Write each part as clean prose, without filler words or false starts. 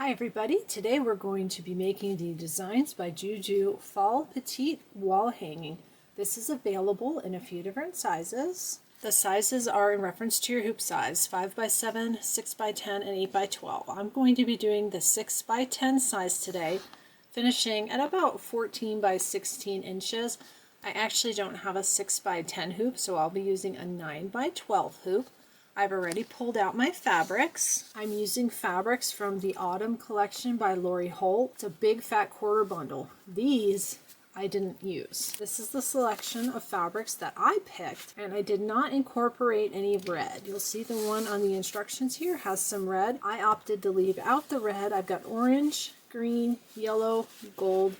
Hi everybody, today we're going to be making the Designs by Juju Fall Petite Wall Hanging. This is available in a few different sizes. The sizes are in reference to your hoop size, 5x7, 6x10, and 8x12. I'm going to be doing the 6x10 size today, finishing at about 14 by 16 inches. I actually don't have a 6x10 hoop, so I'll be using a 9x12 hoop. I've already pulled out my fabrics. I'm using fabrics from the Autumn collection by Holt. It's a big fat quarter bundle. These I didn't use. This is the selection of fabrics that I picked, and I did not incorporate any red. You'll see the one on the instructions here has some red. I opted to leave out the red. I've got orange, green, yellow, gold,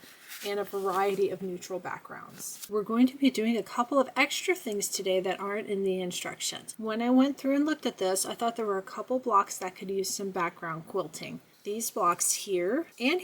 and a variety of neutral backgrounds. We're going to be doing a couple of extra things today that aren't in the instructions. When I went through and looked at this, I thought there were a couple blocks that could use some background quilting. These blocks here, and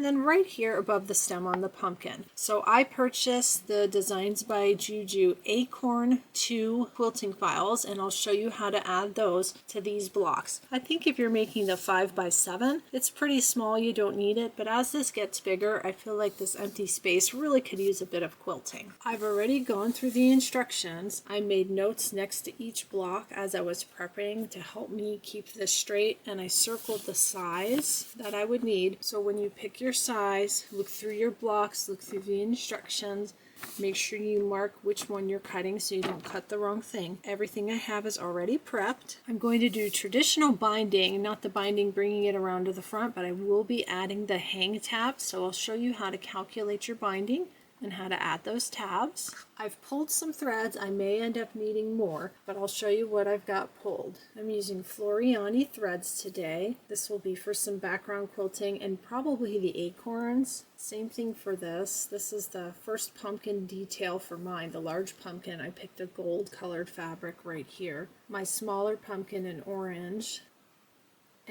then right here above the stem on the pumpkin. So I purchased the Designs by Juju Acorn 2 quilting files, and I'll show you how to add those to these blocks. I think if you're making the 5x7, it's pretty small, you don't need it, but as this gets bigger, I feel like this empty space really could use a bit of quilting. I've already gone through the instructions. I made notes next to each block as I was prepping to help me keep this straight, and I circled the size that I would need. So when you pick your size, look through your blocks, look through the instructions, make sure you mark which one you're cutting so you don't cut the wrong thing. Everything I have is already prepped. I'm going to do traditional binding, not the binding bringing it around to the front, but I will be adding the hang tabs, so I'll show you how to calculate your binding and how to add those tabs. I've pulled some threads. I may end up needing more, but I'll show you what I've got pulled. I'm using Floriani threads today. This will be for some background quilting and probably the Acorns. Same thing for this. This is the first pumpkin detail for mine, the large pumpkin. I picked a gold colored fabric right here. My smaller pumpkin in orange,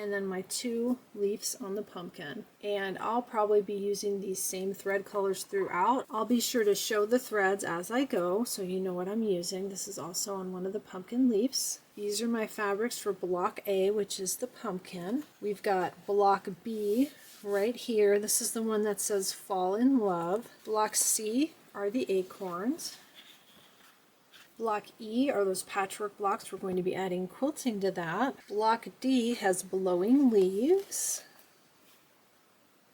and then my 2 leaves on the pumpkin. And I'll probably be using these same thread colors throughout. I'll be sure to show the threads as I go so you know what I'm using. This is also on one of the pumpkin leaves. These are my fabrics for block A, which is the pumpkin. We've got block B right here. This is the one that says Fall in Love. Block C are the Acorns. Block E are those patchwork blocks. We're going to be adding quilting to that. Block D has blowing leaves.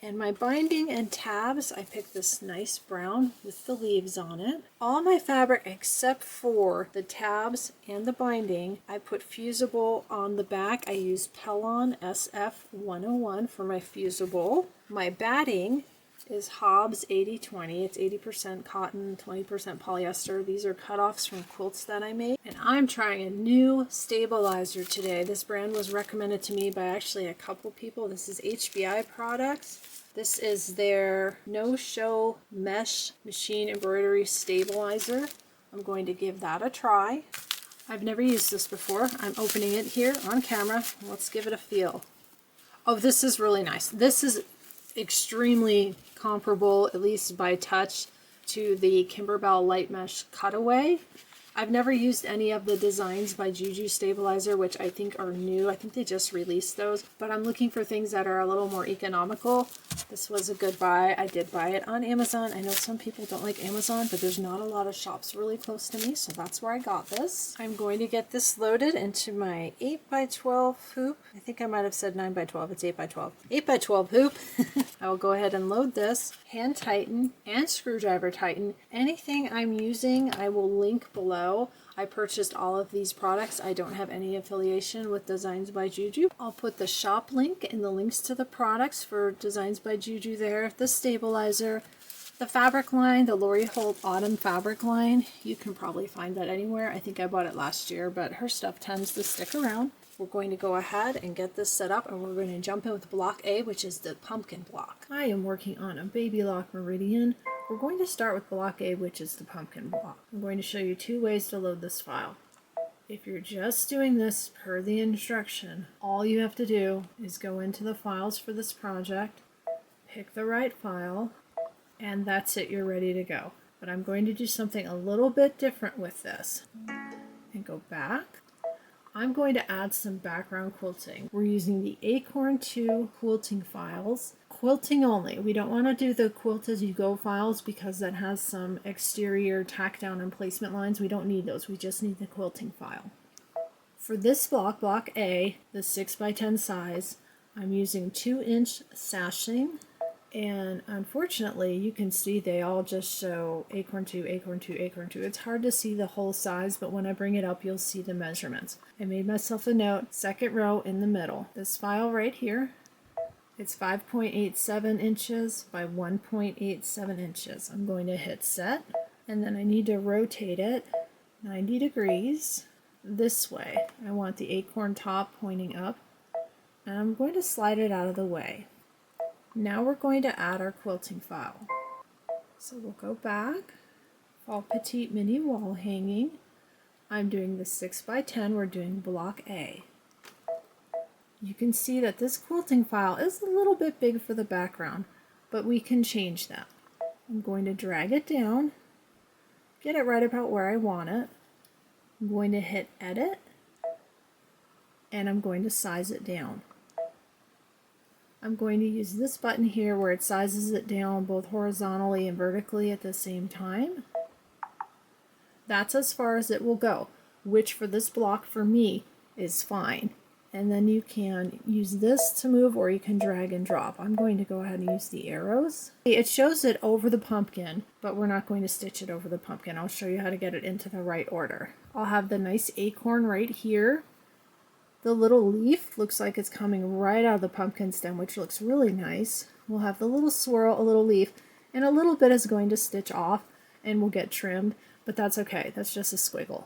And my binding and tabs, I picked this nice brown with the leaves on it. All my fabric except for the tabs and the binding, I put fusible on the back. I used Pellon SF101 for my fusible. My batting is Hobbs 80-20. It's 80% cotton, 20% polyester. These are cutoffs from quilts that I made. And I'm trying a new stabilizer today. This brand was recommended to me by actually a couple people. This is HBI Products. This is their no-show mesh machine embroidery stabilizer. I'm going to give that a try. I've never used this before. I'm opening it here on camera. Let's give it a feel. Oh, this is really nice. This is extremely comparable, at least by touch, to the Kimberbell Light Mesh Cutaway. I've never used any of the Designs by Juju stabilizer, which I think are new. I think they just released those, but I'm looking for things that are a little more economical. This was a good buy. I did buy it on Amazon. I know some people don't like Amazon, but there's not a lot of shops really close to me, so that's where I got this. I'm going to get this loaded into my 8x12 hoop. I think I might have said 9x12. It's 8x12. 8x12 hoop. I will go ahead and load this, hand tighten, and screwdriver tighten. Anything I'm using, I will link below. I purchased all of these products. I don't have any affiliation with Designs by Juju. I'll put the shop link and the links to the products for Designs by Juju there. The stabilizer, the fabric line, the Holt Autumn fabric line. You can probably find that anywhere. I think I bought it last year, but her stuff tends to stick around. We're going to go ahead and get this set up, and we're going to jump in with block A, which is the pumpkin block. I am working on a baby lock meridian. We're going to start with block A, which is the pumpkin block. I'm going to show you 2 ways to load this file. If you're just doing this per the instruction, all you have to do is go into the files for this project, pick the right file, and that's it, you're ready to go. But I'm going to do something a little bit different with this. And go back, I'm going to add some background quilting. We're using the Acorn 2 quilting files. Quilting only. We don't want to do the quilt as you go files because that has some exterior tack down and placement lines. We don't need those. We just need the quilting file. For this block, block A, the 6x10 size, I'm using 2-inch sashing. And unfortunately, you can see they all just show Acorn 2, Acorn 2, Acorn 2. It's hard to see the whole size, but when I bring it up, you'll see the measurements. I made myself a note, second row in the middle. This file right here, it's 5.87 inches by 1.87 inches. I'm going to hit set, and then I need to rotate it 90 degrees this way. I want the acorn top pointing up, and I'm going to slide it out of the way. Now we're going to add our quilting file. So we'll go back, Fall Petite Mini Wall Hanging. I'm doing the 6x10, we're doing block A. You can see that this quilting file is a little bit big for the background, but we can change that. I'm going to drag it down, get it right about where I want it. I'm going to hit edit, and I'm going to size it down. I'm going to use this button here where it sizes it down both horizontally and vertically at the same time. That's as far as it will go, which for this block for me is fine. And then you can use this to move, or you can drag and drop. I'm going to go ahead and use the arrows. It shows it over the pumpkin, but we're not going to stitch it over the pumpkin. I'll show you how to get it into the right order. I'll have the nice acorn right here. The little leaf looks like it's coming right out of the pumpkin stem, which looks really nice. We'll have the little swirl, a little leaf, and a little bit is going to stitch off and will get trimmed, but that's okay. That's just a squiggle.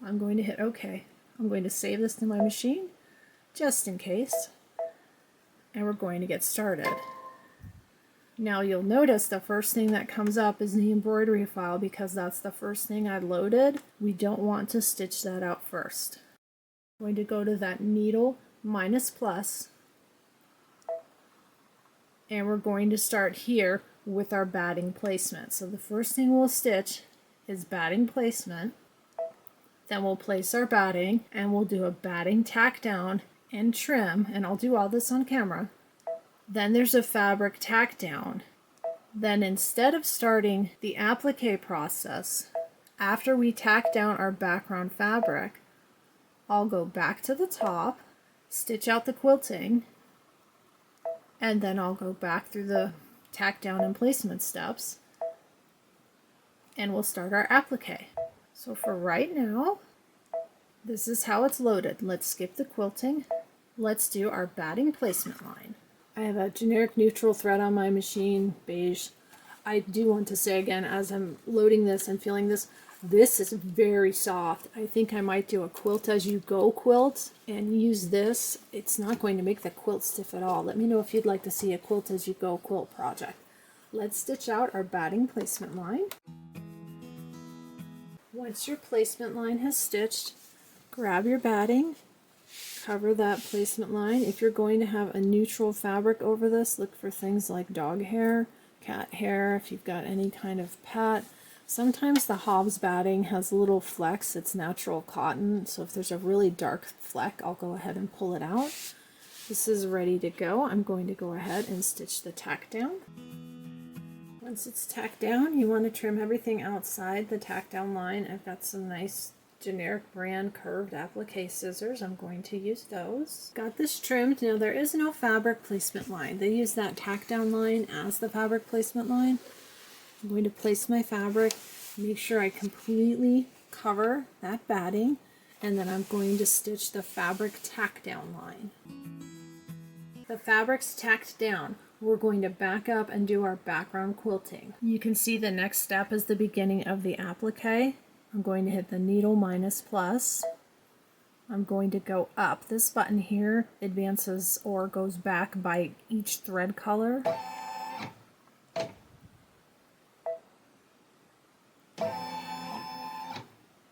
I'm going to hit OK. I'm going to save this to my machine, just in case, and we're going to get started. Now you'll notice the first thing that comes up is the embroidery file because that's the first thing I loaded. We don't want to stitch that out first. I'm going to go to that needle minus plus, and we're going to start here with our batting placement. So the first thing we'll stitch is batting placement, then we'll place our batting, and we'll do a batting tack down and trim, and I'll do all this on camera. Then there's a fabric tack down. Then instead of starting the applique process, after we tack down our background fabric, I'll go back to the top, stitch out the quilting, and then I'll go back through the tack down and placement steps, and we'll start our applique. So for right now, this is how it's loaded. Let's skip the quilting. Let's do our batting placement line. I have a generic neutral thread on my machine, beige. I do want to say again, as I'm loading this and feeling this, this is very soft. I think I might do a quilt as you go quilt and use this. It's not going to make the quilt stiff at all. Let me know if you'd like to see a quilt as you go quilt project. Let's stitch out our batting placement line. Once your placement line has stitched, grab your batting, cover that placement line. If you're going to have a neutral fabric over this, look for things like dog hair, cat hair, if you've got any kind of pet. Sometimes the Hobbs batting has little flecks. It's natural cotton, so if there's a really dark fleck, I'll go ahead and pull it out. This is ready to go. I'm going to go ahead and stitch the tack down. Once it's tacked down, you want to trim everything outside the tack down line. I've got some nice generic brand curved applique scissors. I'm going to use those. Got this trimmed. Now there is no fabric placement line. They use that tack down line as the fabric placement line. I'm going to place my fabric, make sure I completely cover that batting, and then I'm going to stitch the fabric tack down line. The fabric's tacked down. We're going to back up and do our background quilting. You can see the next step is the beginning of the applique. I'm going to hit the needle minus plus. I'm going to go up. This button here advances or goes back by each thread color.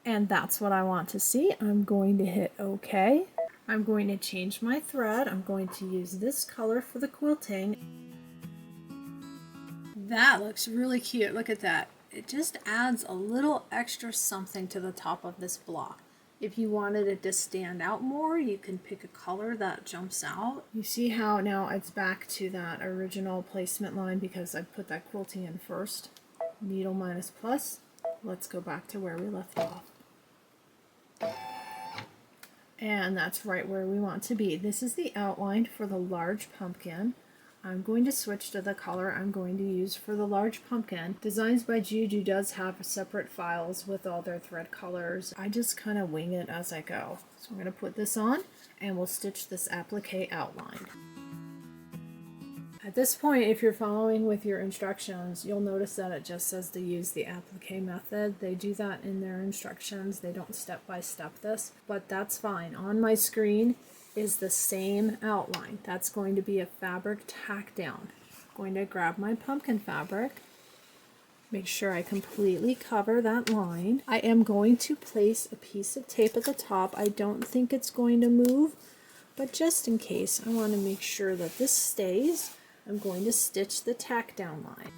And that's what I want to see. I'm going to hit OK. I'm going to change my thread. I'm going to use this color for the quilting. That looks really cute. Look at that. It just adds a little extra something to the top of this block. If you wanted it to stand out more, you can pick a color that jumps out. You see how now it's back to that original placement line because I put that quilting in first. Needle minus plus. Let's go back to where we left off. And that's right where we want to be. This is the outline for the large pumpkin. I'm going to switch to the color I'm going to use for the large pumpkin. Designs by Juju does have separate files with all their thread colors. I just kind of wing it as I go. So I'm going to put this on and we'll stitch this applique outline. At this point, if you're following with your instructions, you'll notice that it just says to use the applique method. They do that in their instructions. They don't step by step this, but that's fine. On my screen is the same outline. That's going to be a fabric tack down. I'm going to grab my pumpkin fabric, make sure I completely cover that line. I am going to place a piece of tape at the top. I don't think it's going to move, but just in case, I want to make sure that this stays. I'm going to stitch the tack down line.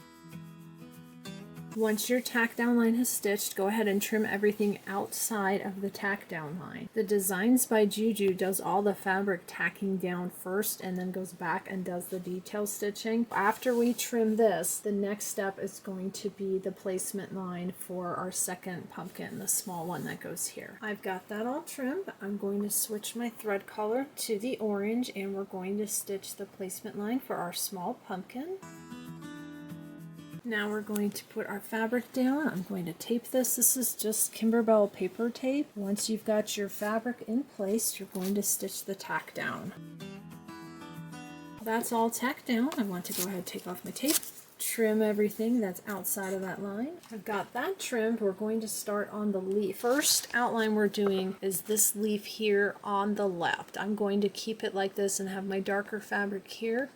Once your tack down line has stitched, go ahead and trim everything outside of the tack down line. The Designs by Juju does all the fabric tacking down first and then goes back and does the detail stitching. After we trim this, the next step is going to be the placement line for our second pumpkin, the small one that goes here. I've got that all trimmed. I'm going to switch my thread color to the orange and we're going to stitch the placement line for our small pumpkin. Now we're going to put our fabric down. I'm going to tape this. This is just Kimberbell paper tape. Once you've got your fabric in place, you're going to stitch the tack down. That's all tacked down. I want to go ahead and take off my tape, trim everything that's outside of that line. I've got that trimmed. We're going to start on the leaf. First outline we're doing is this leaf here on the left. I'm going to keep it like this and have my darker fabric here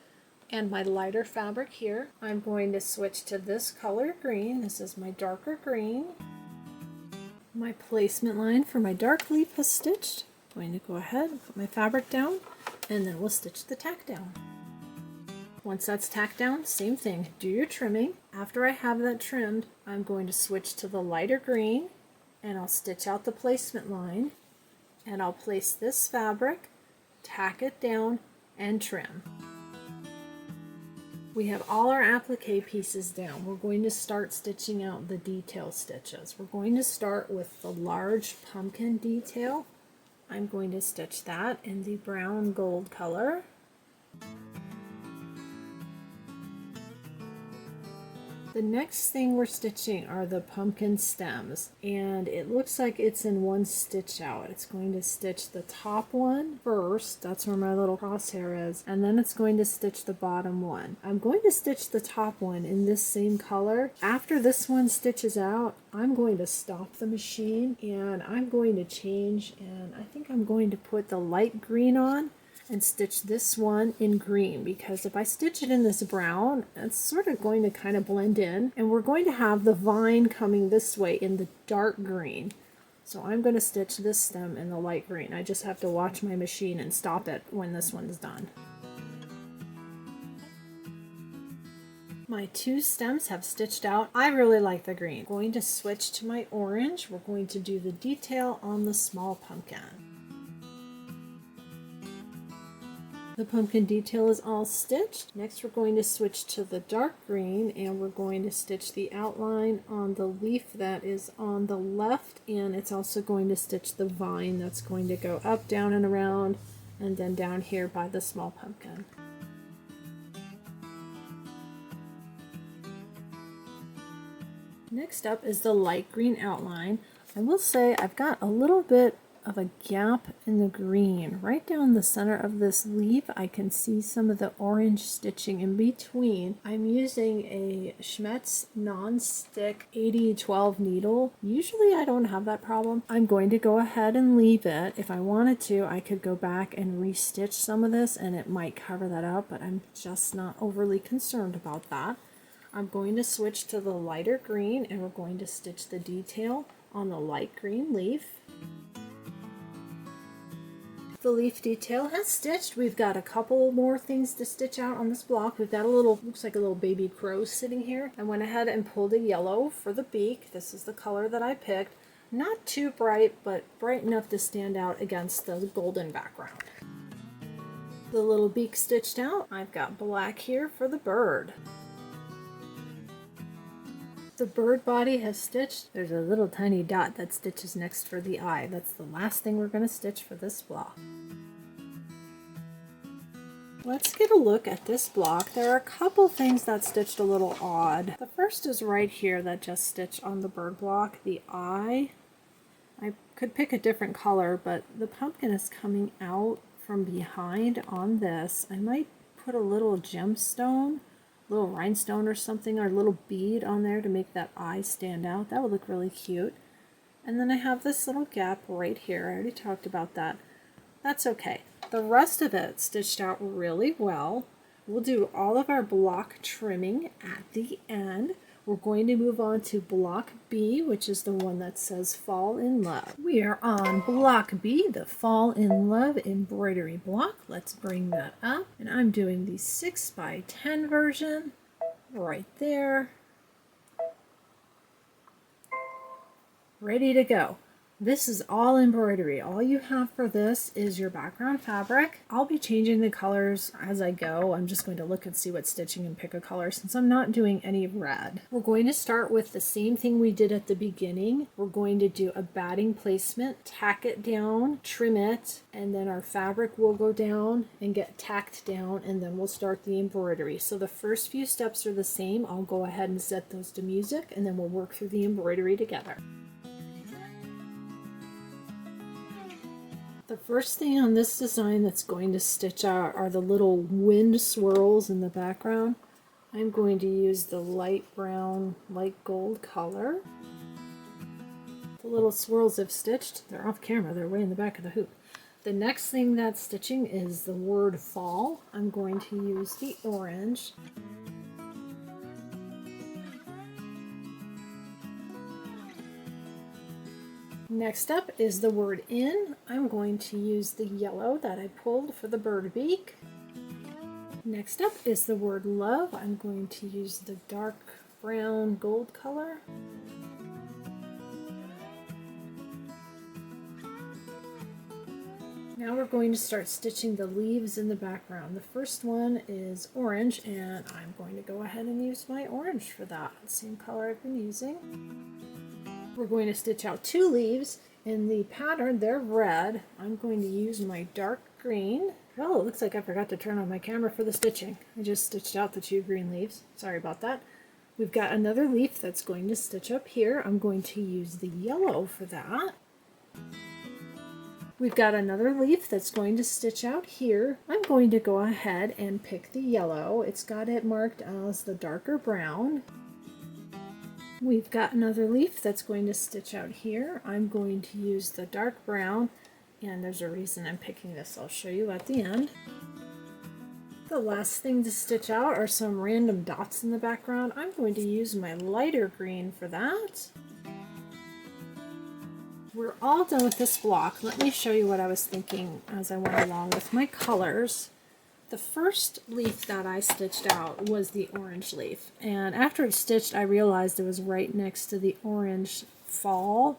and my lighter fabric here. I'm going to switch to this color green. This is my darker green. My placement line for my dark leaf is stitched. I'm going to go ahead and put my fabric down and then we'll stitch the tack down. Once that's tacked down, same thing, do your trimming. After I have that trimmed, I'm going to switch to the lighter green and I'll stitch out the placement line and I'll place this fabric, tack it down, and trim. We have all our applique pieces down. We're going to start stitching out the detail stitches. We're going to start with the large pumpkin detail. I'm going to stitch that in the brown gold color. The next thing we're stitching are the pumpkin stems, and it looks like it's in one stitch out. It's going to stitch the top one first, that's where my little crosshair is, and then it's going to stitch the bottom one. I'm going to stitch the top one in this same color. After this one stitches out, I'm going to stop the machine and I'm going to change, and I think I'm going to put the light green on and stitch this one in green, because if I stitch it in this brown, it's sort of going to kind of blend in, and we're going to have the vine coming this way in the dark green. So I'm going to stitch this stem in the light green. I just have to watch my machine and stop it when this one's done. My two stems have stitched out. I really like the green. I'm going to switch to my orange. We're going to do the detail on the small pumpkin. The pumpkin detail is all stitched. Next we're going to switch to the dark green and we're going to stitch the outline on the leaf that is on the left, and it's also going to stitch the vine that's going to go up, down, and around, and then down here by the small pumpkin. Next up is the light green outline. I will say I've got a little bit of a gap in the green. Right down the center of this leaf, I can see some of the orange stitching in between. I'm using a Schmetz non-stick 8012 needle. Usually I don't have that problem. I'm going to go ahead and leave it. If I wanted to, I could go back and re-stitch some of this and it might cover that up, but I'm just not overly concerned about that. I'm going to switch to the lighter green and we're going to stitch the detail on the light green leaf. The leaf detail has stitched. We've got a couple more things to stitch out on this block. We've got a little, looks like a little baby crow sitting here. I went ahead and pulled a yellow for the beak. This is the color that I picked. Not too bright, but bright enough to stand out against the golden background. The little beak stitched out. I've got black here for the bird. The bird body has stitched. There's a little tiny dot that stitches next for the eye. That's the last thing we're going to stitch for this block. Let's get a look at this block. There are a couple things that stitched a little odd. The first is right here that just stitched on the bird block. The eye, I could pick a different color, but the pumpkin is coming out from behind on this. I might put a little gemstone, little rhinestone or something, or a little bead on there to make that eye stand out. That would look really cute. And then I have this little gap right here. I already talked about that. That's okay. The rest of it stitched out really well. We'll do all of our block trimming at the end. We're going to move on to block B, which is the one that says Fall in Love. We are on block B, the Fall in Love embroidery block. Let's bring that up. And I'm doing the 6x10 version right there. Ready to go. This is all embroidery. All you have for this is your background fabric. I'll be changing the colors as I go. I'm just going to look and see what's stitching and pick a color since I'm not doing any red. We're going to start with the same thing we did at the beginning. We're going to do a batting placement, tack it down, trim it, and then our fabric will go down and get tacked down, and then we'll start the embroidery. So the first few steps are the same. I'll go ahead and set those to music, and then we'll work through the embroidery together. The first thing on this design that's going to stitch out are the little wind swirls in the background. I'm going to use the light brown, light gold color. The little swirls have stitched. They're off camera. They're way in the back of the hoop. The next thing that's stitching is the word fall. I'm going to use the orange. Next up is the word in. I'm going to use the yellow that I pulled for the bird beak. Next up is the word love. I'm going to use the dark brown gold color. Now we're going to start stitching the leaves in the background. The first one is orange, and I'm going to go ahead and use my orange for that. Same color I've been using. We're going to stitch out 2 leaves. In the pattern, they're red. I'm going to use my dark green. Oh, it looks like I forgot to turn on my camera for the stitching. I just stitched out the 2 green leaves. Sorry about that. We've got another leaf that's going to stitch up here. I'm going to use the yellow for that. We've got another leaf that's going to stitch out here. I'm going to go ahead and pick the yellow. It's got it marked as the darker brown. We've got another leaf that's going to stitch out here. I'm going to use the dark brown, and there's a reason I'm picking this. I'll show you at the end. The last thing to stitch out are some random dots in the background. I'm going to use my lighter green for that. We're all done with this block. Let me show you what I was thinking as I went along with my colors. The first leaf that I stitched out was the orange leaf, and after it's stitched I realized it was right next to the orange fall.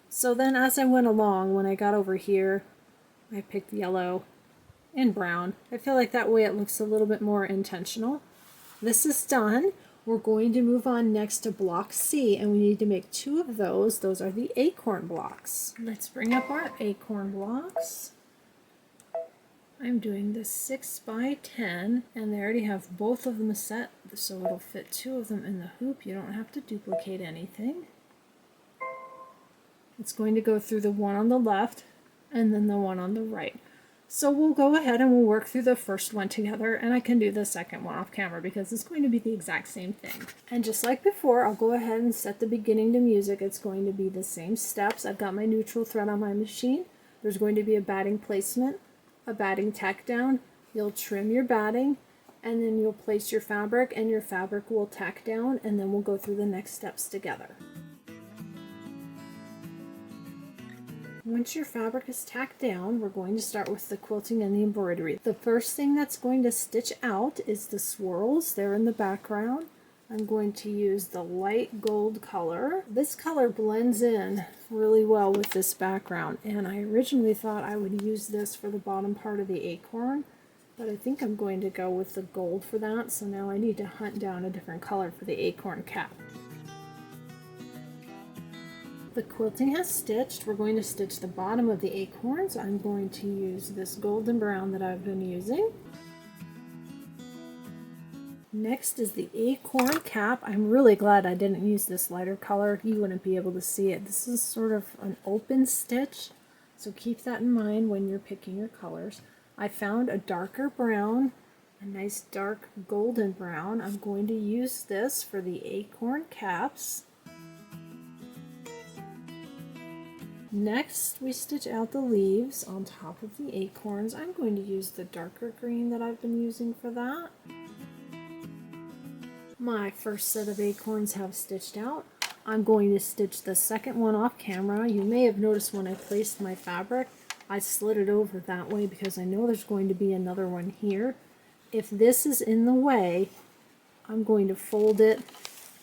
So then as I went along, when I got over here, I picked yellow and brown. I feel like that way it looks a little bit more intentional. This is done. We're going to move on next to block C, and we need to make 2 of those. Those are the acorn blocks. Let's bring up our acorn blocks. I'm doing this 6x10, and they already have both of them set, so it'll fit 2 of them in the hoop. You don't have to duplicate anything. It's going to go through the one on the left and then the one on the right. So we'll go ahead and we'll work through the first one together, and I can do the second one off camera because it's going to be the exact same thing. And just like before, I'll go ahead and set the beginning to music. It's going to be the same steps. I've got my neutral thread on my machine. There's going to be a batting placement, a batting tack down. You'll trim your batting, and then you'll place your fabric, and your fabric will tack down, and then we'll go through the next steps together. Once your fabric is tacked down, we're going to start with the quilting and the embroidery. The first thing that's going to stitch out is the swirls. They're in the background. I'm going to use the light gold color. This color blends in really well with this background, and I originally thought I would use this for the bottom part of the acorn, but I think I'm going to go with the gold for that, so now I need to hunt down a different color for the acorn cap. The quilting has stitched. We're going to stitch the bottom of the acorns. I'm going to use this golden brown that I've been using. Next is the acorn cap. I'm really glad I didn't use this lighter color. You wouldn't be able to see it. This is sort of an open stitch, so keep that in mind when you're picking your colors. I found a darker brown, a nice dark golden brown. I'm going to use this for the acorn caps. Next, we stitch out the leaves on top of the acorns. I'm going to use the darker green that I've been using for that. My first set of acorns have stitched out. I'm going to stitch the second one off camera. You may have noticed when I placed my fabric, I slid it over that way because I know there's going to be another one here. If this is in the way, I'm going to fold it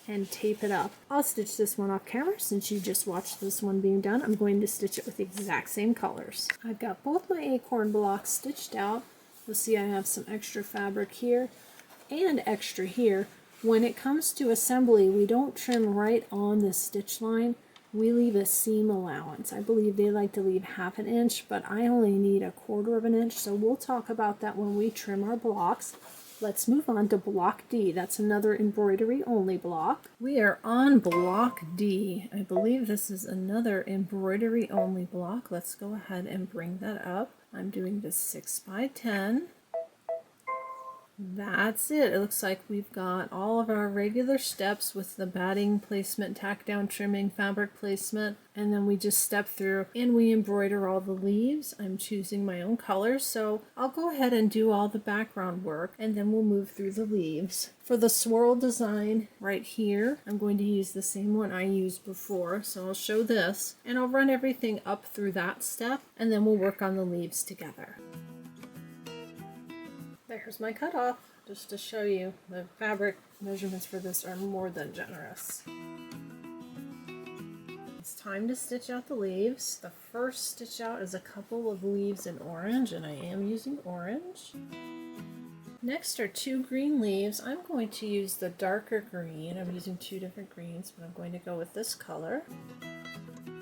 and tape it up. I'll stitch this one off camera since you just watched this one being done. I'm going to stitch it with the exact same colors. I've got both my acorn blocks stitched out. You'll see I have some extra fabric here and extra here. When it comes to assembly, we don't trim right on the stitch line. We leave a seam allowance. I believe they like to leave 1/2 inch, but I only need 1/4 inch, so we'll talk about that when we trim our blocks. Let's move on to block D. That's another embroidery only block. We are on block D. I believe this is another embroidery only block. Let's go ahead and bring that up. I'm doing this 6 by 10. That's it. It looks like we've got all of our regular steps with the batting placement, tack down, trimming, fabric placement, and then we just step through and we embroider all the leaves. I'm choosing my own colors, so I'll go ahead and do all the background work and then we'll move through the leaves. For the swirl design right here, I'm going to use the same one I used before, so I'll show this and I'll run everything up through that step and then we'll work on the leaves together. There's my cutoff, just to show you the fabric measurements for this are more than generous. It's time to stitch out the leaves. The first stitch out is a couple of leaves in orange, and I am using orange. Next are 2 green leaves. I'm going to use the darker green. I'm using 2 different greens, but I'm going to go with this color.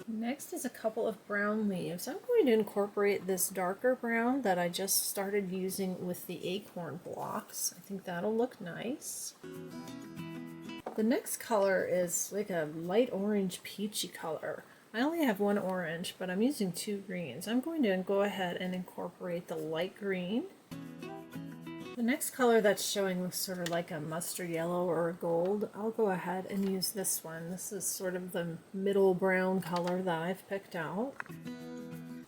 Next is a couple of brown leaves. I'm going to incorporate this darker brown that I just started using with the acorn blocks. I think that'll look nice. The next color is like a light orange peachy color. I only have 1 orange, but I'm using 2 greens. I'm going to go ahead and incorporate the light green. The next color that's showing looks sort of like a mustard yellow or a gold. I'll go ahead and use this one. This is sort of the middle brown color that I've picked out.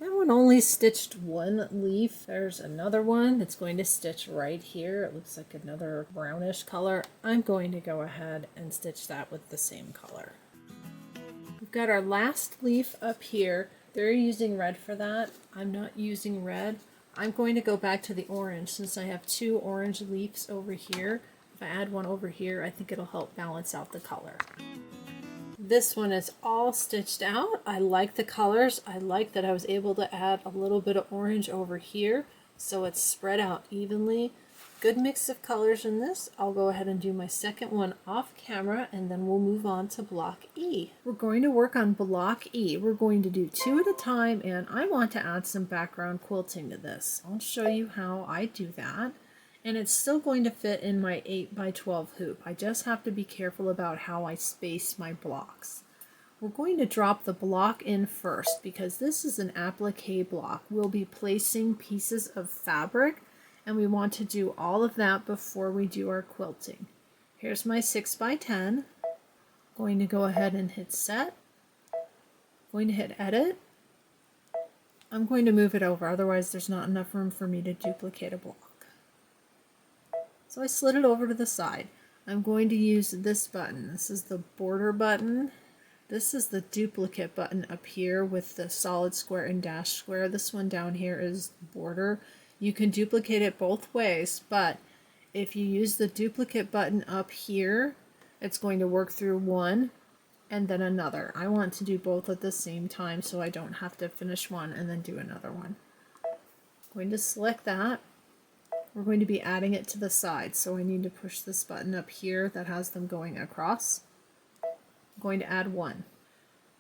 That one only stitched 1 leaf. There's another one that's going to stitch right here. It looks like another brownish color. I'm going to go ahead and stitch that with the same color. We've got our last leaf up here. They're using red for that. I'm not using red. I'm going to go back to the orange since I have 2 orange leaves over here. If I add 1 over here, I think it'll help balance out the color. This one is all stitched out. I like the colors. I like that I was able to add a little bit of orange over here so it's spread out evenly. Good mix of colors in this. I'll go ahead and do my second one off camera and then we'll move on to block E. We're going to work on block E. We're going to do 2 at a time and I want to add some background quilting to this. I'll show you how I do that. And it's still going to fit in my 8 by 12 hoop. I just have to be careful about how I space my blocks. We're going to drop the block in first because this is an applique block. We'll be placing pieces of fabric and we want to do all of that before we do our quilting. Here's my 6 by 10. Going to go ahead and hit set. Going to hit edit. I'm going to move it over, otherwise there's not enough room for me to duplicate a block. So I slid it over to the side. I'm going to use this button. This is the border button. This is the duplicate button up here with the solid square and dash square. This one down here is border. You can duplicate it both ways, but if you use the duplicate button up here, It's going to work through one and then another. I want to do both at the same time so I don't have to finish one and then do another one. I'm going to select that. We're going to be adding it to the side, so I need to push this button up here that has them going across. I'm going to add one.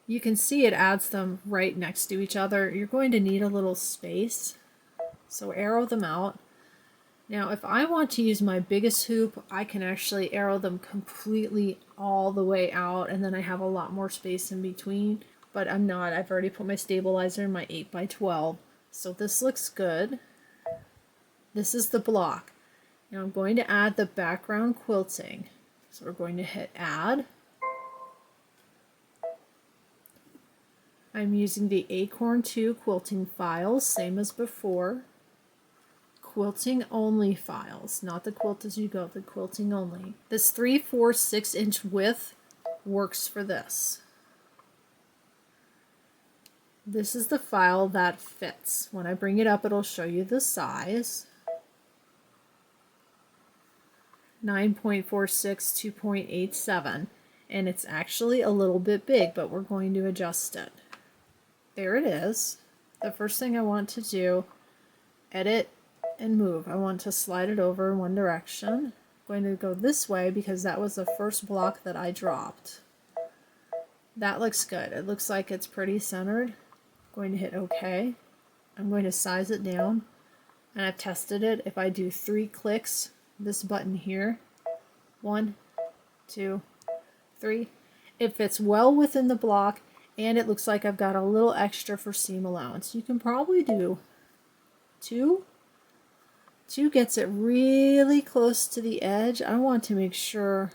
You can see it adds them right next to each other. You're going to need a little space, so arrow them out. Now if I want to use my biggest hoop, I can actually arrow them completely all the way out, and then I have a lot more space in between, but I'm not. I've already put my stabilizer in my 8x12, so this looks good. This is the block. Now I'm going to add the background quilting. So we're going to hit add. I'm using the Acorn 2 quilting files, same as before. Quilting only files, not the quilt as you go, the quilting only. This 3, 4, 6 inch width works for this. This is the file that fits. When I bring it up, it'll show you the size. 9.46, 2.87, and it's actually a little bit big, but we're going to adjust it. There it is. The first thing I want to do, edit and move. I want to slide it over in one direction. I'm going to go this way because that was the first block that I dropped. That looks good. It looks like it's pretty centered. I'm going to hit OK. I'm going to size it down, and I've tested it. If I do 3 clicks, this button here, 1, 2, 3, it fits well within the block, and it looks like I've got a little extra for seam allowance. You can probably do 2. 2 gets it really close to the edge. I want to make sure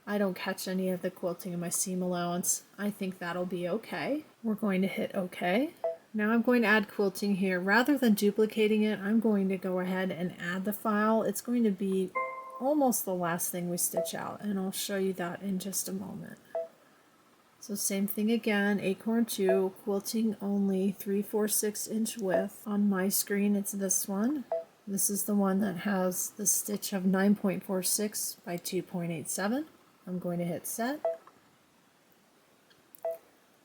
I don't catch any of the quilting in my seam allowance. I think that'll be okay. We're going to hit OK. Now I'm going to add quilting here. Rather than duplicating it, I'm going to go ahead and add the file. It's going to be almost the last thing we stitch out, and I'll show you that in just a moment. So same thing again, Acorn 2, quilting only, 3, 4, 6 inch width. On my screen it's this one. This is the one that has the stitch of 9.46 by 2.87. I'm going to hit set,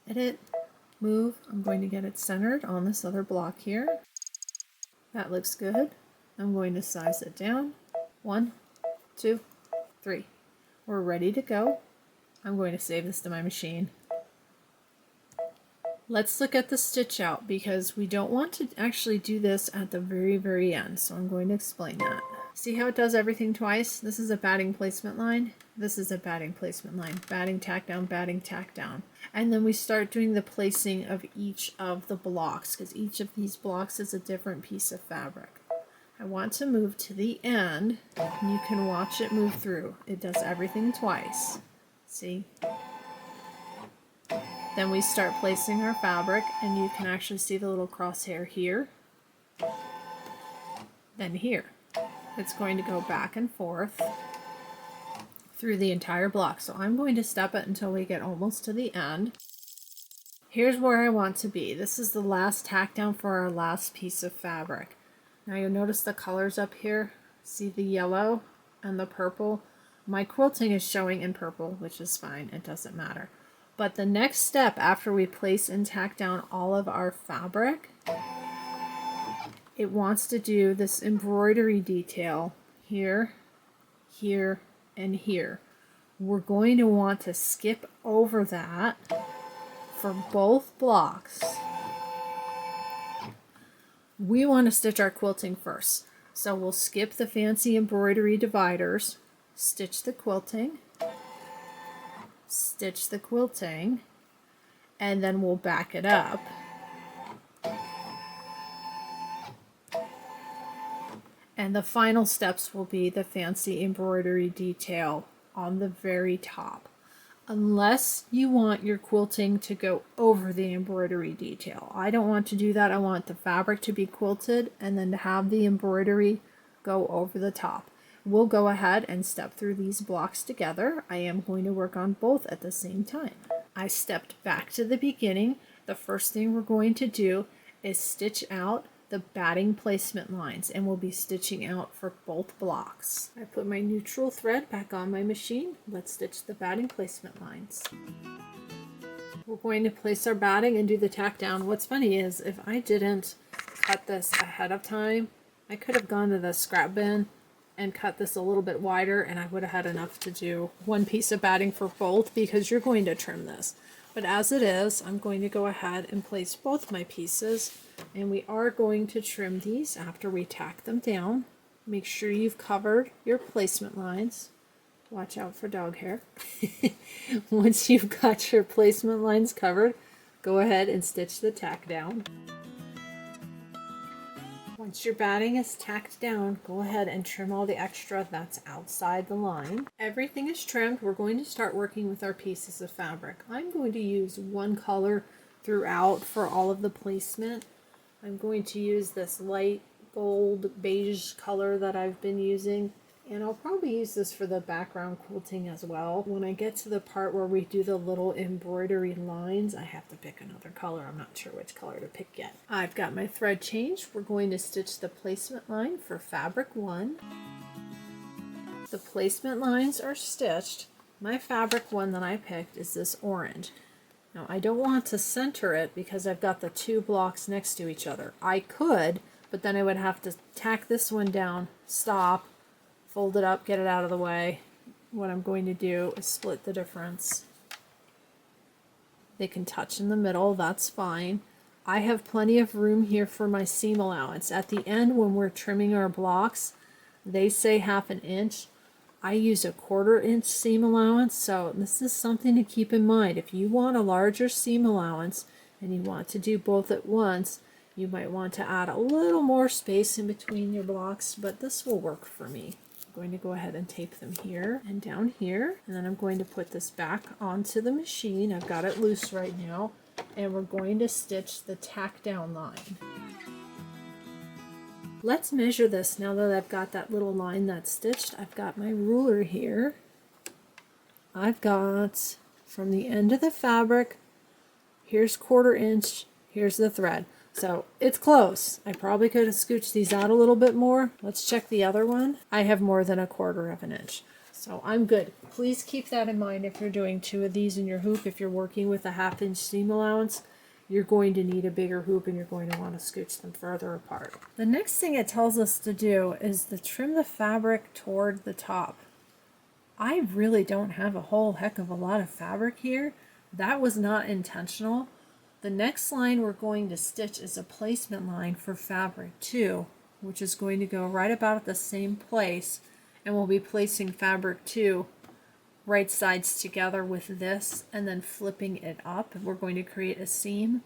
edit, move. I'm going to get it centered on this other block here. That looks good. I'm going to size it down. 1, 2, 3. We're ready to go. I'm going to save this to my machine. Let's look at the stitch out because we don't want to actually do this at the very end, so I'm going to explain that. See how it does everything twice? This is a batting placement line. This is a batting placement line. Batting, tack down, batting, tack down. And then we start doing the placing of each of the blocks because each of these blocks is a different piece of fabric. I want to move to the end, and you can watch it move through. It does everything twice. See? Then we start placing our fabric, and you can actually see the little crosshair here. Then here. It's going to go back and forth through the entire block. So I'm going to step it until we get almost to the end. Here's where I want to be. This is the last tack down for our last piece of fabric. Now you'll notice the colors up here. See the yellow and the purple? My quilting is showing in purple, which is fine. It doesn't matter. But the next step after we place and tack down all of our fabric, it wants to do this embroidery detail here, here, and here. We're going to want to skip over that for both blocks. We want to stitch our quilting first. So we'll skip the fancy embroidery dividers, stitch the quilting, and then we'll back it up. And the final steps will be the fancy embroidery detail on the very top. Unless you want your quilting to go over the embroidery detail. I don't want to do that. I want the fabric to be quilted and then to have the embroidery go over the top. We'll go ahead and step through these blocks together. I am going to work on both at the same time. I stepped back to the beginning. The first thing we're going to do is stitch out the batting placement lines, and we'll be stitching out for both blocks. I put my neutral thread back on my machine. Let's stitch the batting placement lines. We're going to place our batting and do the tack down. What's funny is if I didn't cut this ahead of time, I could have gone to the scrap bin and cut this a little bit wider, and I would have had enough to do one piece of batting for both, because you're going to trim this. But as it is, I'm going to go ahead and place both my pieces, and we are going to trim these after we tack them down. Make sure you've covered your placement lines. Watch out for dog hair. Once you've got your placement lines covered, go ahead and stitch the tack down. Once your batting is tacked down, go ahead and trim all the extra that's outside the line. Everything is trimmed. We're going to start working with our pieces of fabric. I'm going to use one color throughout for all of the placement. I'm going to use this light gold beige color that I've been using, and I'll probably use this for the background quilting as well. When I get to the part where we do the little embroidery lines, I have to pick another color. I'm not sure which color to pick yet. I've got my thread changed. We're going to stitch the placement line for fabric 1. The placement lines are stitched. My fabric 1 that I picked is this orange. Now I don't want to center it because I've got the 2 blocks next to each other. I could, but then I would have to tack this one down, stop, fold it up, get it out of the way. What I'm going to do is split the difference. They can touch in the middle, that's fine. I have plenty of room here for my seam allowance. At the end, when we're trimming our blocks, they say 1/2 inch. I use a 1/4 inch seam allowance, so this is something to keep in mind. If you want a larger seam allowance and you want to do both at once, you might want to add a little more space in between your blocks, but this will work for me. I'm going to go ahead and tape them here and down here, and then I'm going to put this back onto the machine. I've got it loose right now, and we're going to stitch the tack down line. Let's measure this now that I've got that little line that's stitched. I've got my ruler here. I've got from the end of the fabric, here's 1/4 inch, here's the thread. So it's close. I probably could have scooched these out a little bit more. Let's check the other one. I have more than 1/4 inch. So I'm good. Please keep that in mind if you're doing 2 of these in your hoop. If you're working with a 1/2 inch seam allowance, you're going to need a bigger hoop and you're going to want to scooch them further apart. The next thing it tells us to do is to trim the fabric toward the top. I really don't have a whole heck of a lot of fabric here. That was not intentional. The next line we're going to stitch is a placement line for fabric 2, which is going to go right about at the same place, and we'll be placing fabric 2 right sides together with this and then flipping it up. We're going to create a seam.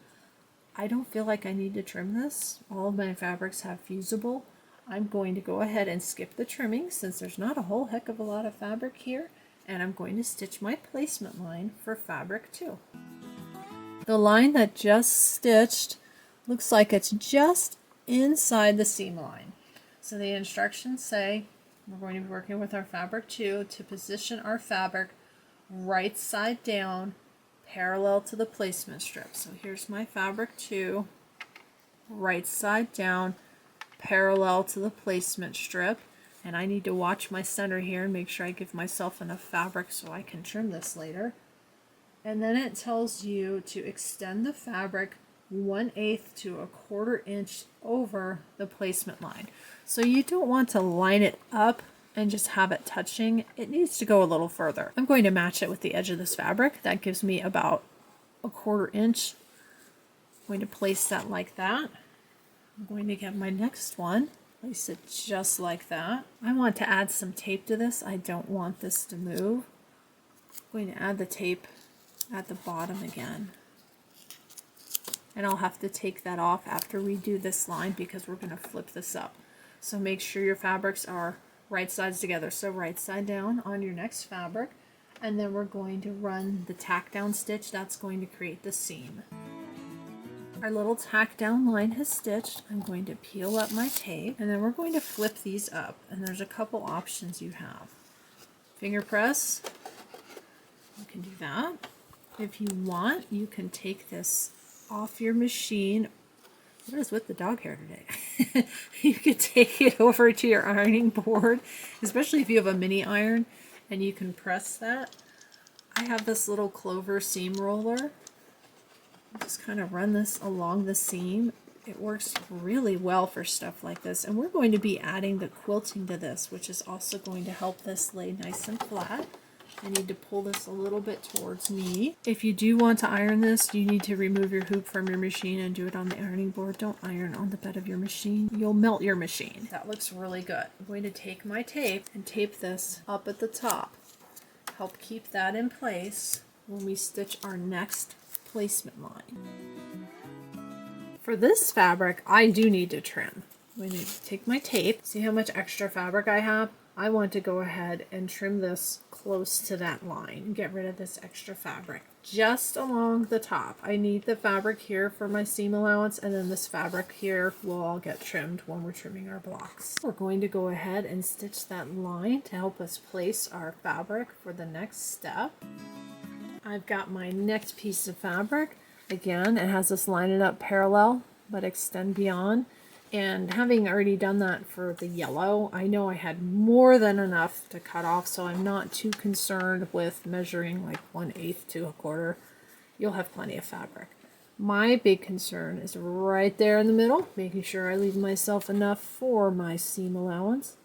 I don't feel like I need to trim this. All of my fabrics have fusible. I'm going to go ahead and skip the trimming since there's not a whole heck of a lot of fabric here, and I'm going to stitch my placement line for fabric 2. The line that just stitched looks like it's just inside the seam line. So the instructions say we're going to be working with our fabric 2 to position our fabric right side down parallel to the placement strip. So here's my fabric 2, right side down parallel to the placement strip, and I need to watch my center here and make sure I give myself enough fabric so I can trim this later. And then it tells you to extend the fabric 1/8 to 1/4 inch over the placement line. So you don't want to line it up and just have it touching. It needs to go a little further. I'm going to match it with the edge of this fabric. That gives me about 1/4 inch. I'm going to place that like that. I'm going to get my next one. Place it just like that. I want to add some tape to this. I don't want this to move. I'm going to add the tape at the bottom again, and I'll have to take that off after we do this line because we're going to flip this up. So make sure your fabrics are right sides together, so right side down on your next fabric, and then we're going to run the tack down stitch. That's going to create the seam. Our little tack down line has stitched. I'm going to peel up my tape, and then we're going to flip these up, and there's a couple options you have. Finger press, you can do that. If you want, you can take this off your machine What is with the dog hair today? You could take it over to your ironing board, especially if you have a mini iron and you can press that. I have this little clover seam roller. Just kind of run this along the seam. It works really well for stuff like this. And we're going to be adding the quilting to this, which is also going to help this lay nice and flat. I need to pull this a little bit towards me. If you do want to iron this, you need to remove your hoop from your machine and do it on the ironing board. Don't iron on the bed of your machine. You'll melt your machine. That looks really good. I'm going to take my tape and tape this up at the top. Help keep that in place when we stitch our next placement line. For this fabric, I do need to trim. I'm going to take my tape. See how much extra fabric I have? I want to go ahead and trim this close to that line and get rid of this extra fabric just along the top. I need the fabric here for my seam allowance, and then this fabric here will all get trimmed when we're trimming our blocks. We're going to go ahead and stitch that line to help us place our fabric for the next step. I've got my next piece of fabric. Again, it has us line it up parallel but extend beyond. And having already done that for the yellow, I know I had more than enough to cut off, so I'm not too concerned with measuring like 1/8 to 1/4. You'll have plenty of fabric. My big concern is right there in the middle, making sure I leave myself enough for my seam allowance.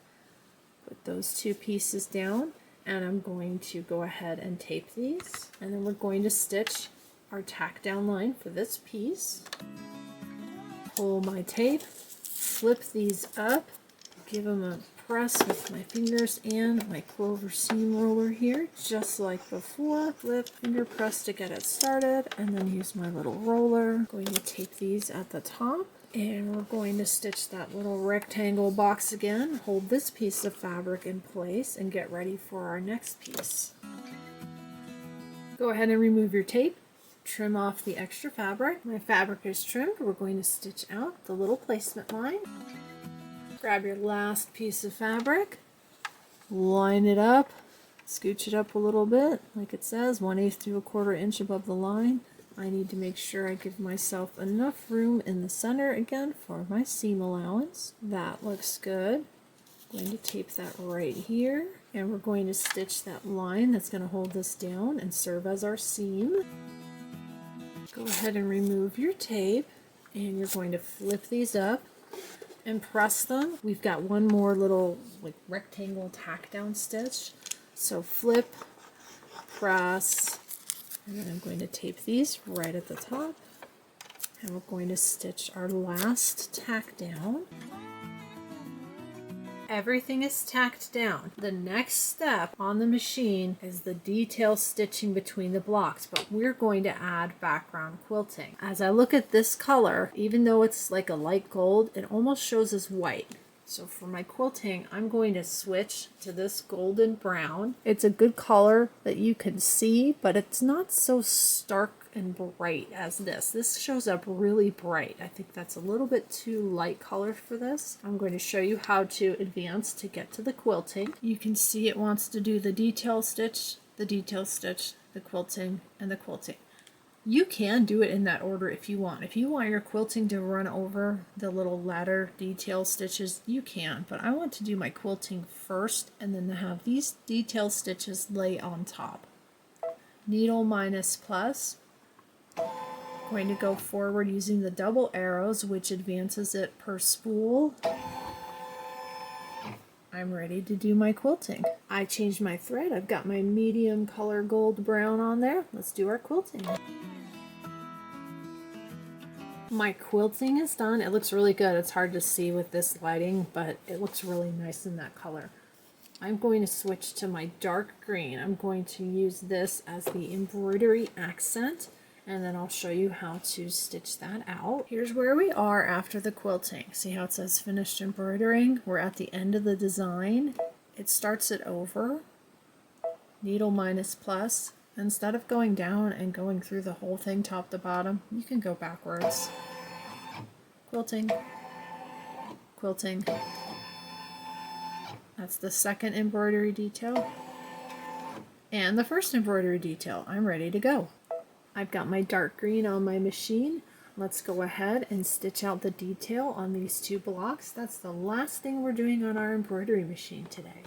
Put those two pieces down, and I'm going to go ahead and tape these. And then we're going to stitch our tack down line for this piece. Pull my tape. Flip these up, give them a press with my fingers and my clover seam roller here, just like before. Flip, finger press to get it started, and then use my little roller. I'm going to tape these at the top, and we're going to stitch that little rectangle box again. Hold this piece of fabric in place and get ready for our next piece. Go ahead and remove your tape. Trim off the extra fabric. My fabric is trimmed. We're going to stitch out the little placement line. Grab your last piece of fabric, line it up, scooch it up a little bit, like it says, 1/8 to 1/4 inch above the line. I need to make sure I give myself enough room in the center again for my seam allowance. That looks good. I'm going to tape that right here, and we're going to stitch that line that's going to hold this down and serve as our seam. Go ahead and remove your tape, and you're going to flip these up and press them. We've got one more little like rectangle tack down stitch. So flip, press, and then I'm going to tape these right at the top. And we're going to stitch our last tack down. Everything is tacked down. The next step on the machine is the detail stitching between the blocks, but we're going to add background quilting. As I look at this color, even though it's like a light gold, it almost shows as white. So for my quilting, I'm going to switch to this golden brown. It's a good color that you can see, but it's not so stark and bright as this. This shows up really bright. I think that's a little bit too light color for this. I'm going to show you how to advance to get to the quilting. You can see it wants to do the detail stitch, the detail stitch, the quilting, and the quilting. You can do it in that order if you want. If you want your quilting to run over the little ladder detail stitches, you can, but I want to do my quilting first and then have these detail stitches lay on top. Needle minus plus. Going to go forward using the double arrows, which advances it per spool. I'm ready to do my quilting. I changed my thread. I've got my medium color gold brown on there. Let's do our quilting. My quilting is done. It looks really good. It's hard to see with this lighting, but it looks really nice in that color. I'm going to switch to my dark green. I'm going to use this as the embroidery accent, and then I'll show you how to stitch that out. Here's where we are after the quilting. See how it says finished embroidering? We're at the end of the design. It starts it over, needle minus plus. Instead of going down and going through the whole thing top to bottom, you can go backwards. Quilting, quilting. That's the second embroidery detail. And the first embroidery detail. I'm ready to go. I've got my dark green on my machine. Let's go ahead and stitch out the detail on these 2 blocks. That's the last thing we're doing on our embroidery machine today.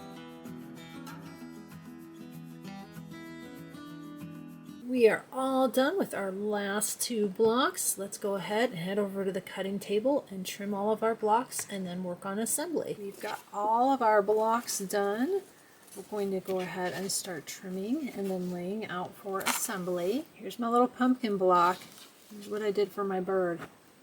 We are all done with our last 2 blocks. Let's go ahead and head over to the cutting table and trim all of our blocks and then work on assembly. We've got all of our blocks done. We're going to go ahead and start trimming and then laying out for assembly. Here's my little pumpkin block. Here's what I did for my bird.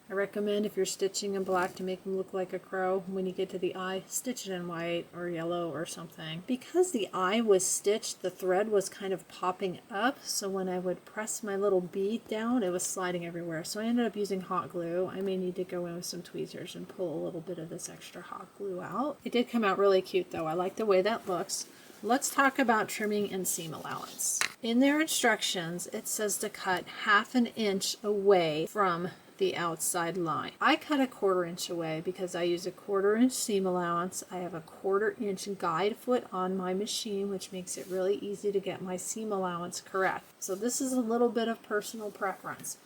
I recommend if you're stitching in black to make them look like a crow, when you get to the eye, stitch it in white or yellow or something. Because the eye was stitched, the thread was kind of popping up, so when I would press my little bead down, it was sliding everywhere. So I ended up using hot glue. I may need to go in with some tweezers and pull a little bit of this extra hot glue out. It did come out really cute though. I like the way that looks. Let's talk about trimming and seam allowance. In their instructions, it says to cut 1/2 inch away from the outside line. I cut 1/4 inch away because I use a 1/4 inch seam allowance. I have a 1/4 inch guide foot on my machine, which makes it really easy to get my seam allowance correct. So this is a little bit of personal preference.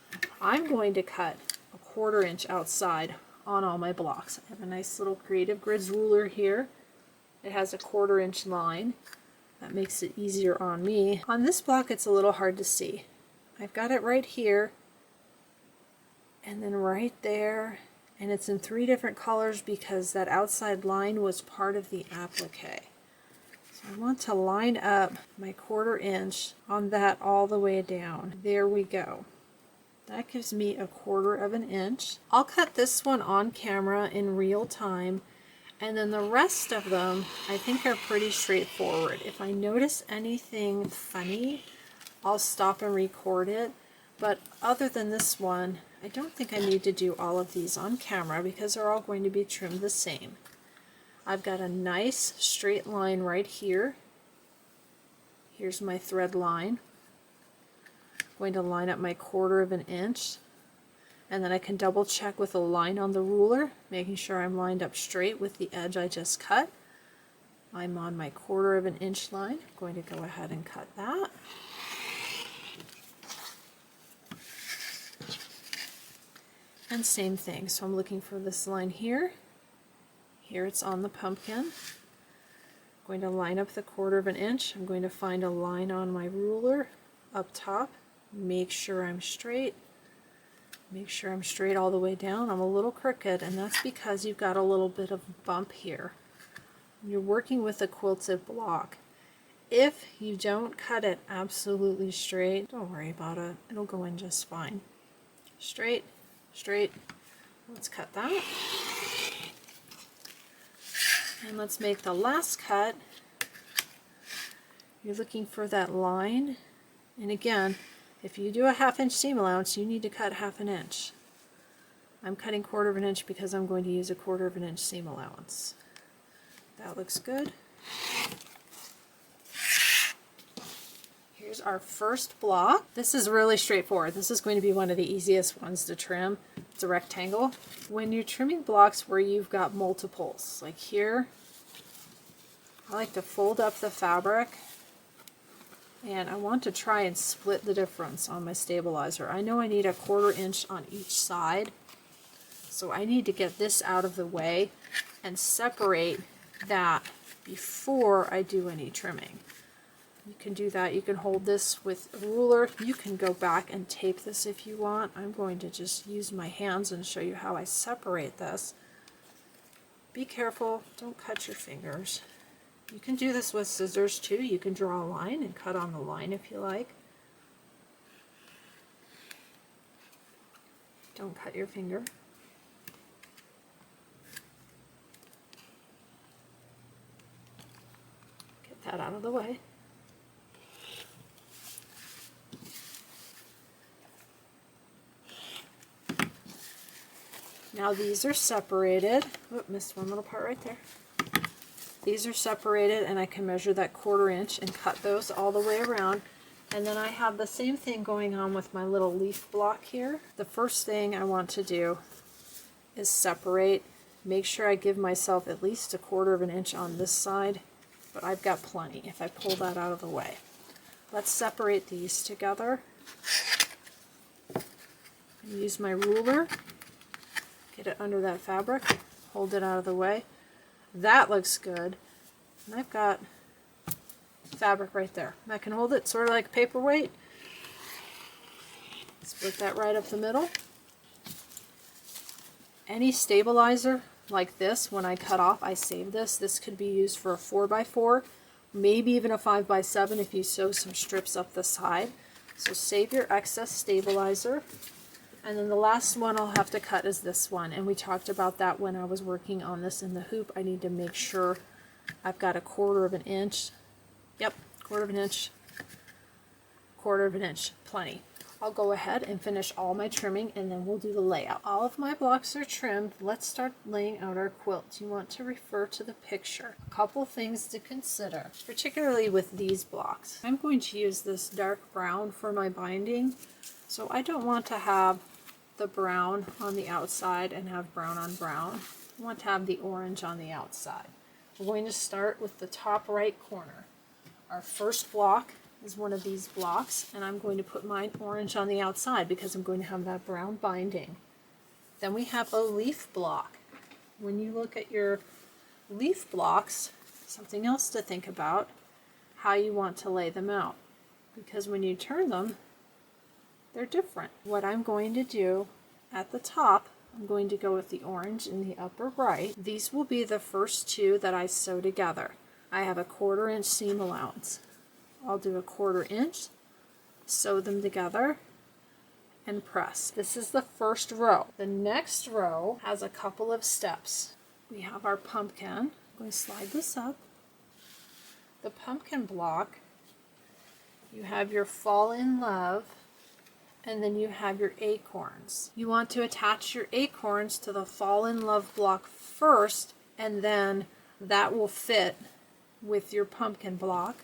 I'm going to cut 1/4 inch outside on all my blocks. I have a nice little Creative Grids ruler here. It has a 1/4 inch line. That makes it easier on me. On this block it's a little hard to see. I've got it right here, and then right there, and it's in 3 different colors because that outside line was part of the applique. So I want to line up my 1/4 inch on that all the way down. There we go. That gives me 1/4 inch. I'll cut this one on camera in real time, and then the rest of them I think are pretty straightforward. If I notice anything funny, I'll stop and record it. But other than this one, I don't think I need to do all of these on camera because they're all going to be trimmed the same. I've got a nice straight line right here. Here's my thread line. I'm going to line up my 1/4 inch, and then I can double check with a line on the ruler, making sure I'm lined up straight with the edge I just cut. I'm on my 1/4 inch line. I'm going to go ahead and cut that. And same thing, so I'm looking for this line here. Here it's on the pumpkin. I'm going to line up the 1/4 inch. I'm going to find a line on my ruler up top. Make sure I'm straight. Make sure I'm straight all the way down. I'm a little crooked, and that's because you've got a little bit of bump here. You're working with a quilted block. If you don't cut it absolutely straight, don't worry about it. It'll go in just fine. Straight. Straight. Let's cut that. And let's make the last cut. You're looking for that line. And again, if you do a 1/2 inch seam allowance, you need to cut 1/2 inch. I'm cutting 1/4 inch because I'm going to use a 1/4 inch seam allowance. That looks good. Here's our first block. This is really straightforward. This is going to be one of the easiest ones to trim. It's a rectangle. When you're trimming blocks where you've got multiples, like here, I like to fold up the fabric, and I want to try and split the difference on my stabilizer. I know I need a 1/4 inch on each side, so I need to get this out of the way and separate that before I do any trimming. You can do that. You can hold this with a ruler. You can go back and tape this if you want. I'm going to just use my hands and show you how I separate this. Be careful. Don't cut your fingers. You can do this with scissors too. You can draw a line and cut on the line if you like. Don't cut your finger. Get that out of the way. Now these are separated. Oh, missed one little part right there. These are separated, and I can measure that 1/4 inch and cut those all the way around. And then I have the same thing going on with my little leaf block here. The first thing I want to do is separate. Make sure I give myself at least a 1/4 inch on this side, but I've got plenty if I pull that out of the way. Let's separate these together. Use my ruler, get it under that fabric, hold it out of the way. That looks good. And I've got fabric right there. I can hold it sort of like a paperweight. Split that right up the middle. Any stabilizer like this, when I cut off, I save this. This could be used for a 4x4, maybe even a 5x7 if you sew some strips up the side. So save your excess stabilizer. And then the last one I'll have to cut is this one. And we talked about that when I was working on this in the hoop. I need to make sure I've got a 1/4 of an inch. Yep, 1/4 of an inch. 1/4 of an inch, plenty. I'll go ahead and finish all my trimming and then we'll do the layout. All of my blocks are trimmed. Let's start laying out our quilt. You want to refer to the picture. A couple things to consider, particularly with these blocks. I'm going to use this dark brown for my binding, so I don't want to have the brown on the outside and have brown on brown. I want to have the orange on the outside. We're going to start with the top right corner. Our first block is one of these blocks, and I'm going to put mine orange on the outside because I'm going to have that brown binding. Then we have a leaf block. When you look at your leaf blocks, something else to think about, how you want to lay them out, because when you turn them, they're different. What I'm going to do at the top, I'm going to go with the orange in the upper right. These will be the first two that I sew together. I have a 1/4 inch seam allowance. I'll do a 1/4 inch, sew them together, and press. This is the first row. The next row has a couple of steps. We have our pumpkin. I'm going to slide this up. The pumpkin block, you have your fall in love, and then you have your acorns. You want to attach your acorns to the fall in love block first, and then that will fit with your pumpkin block,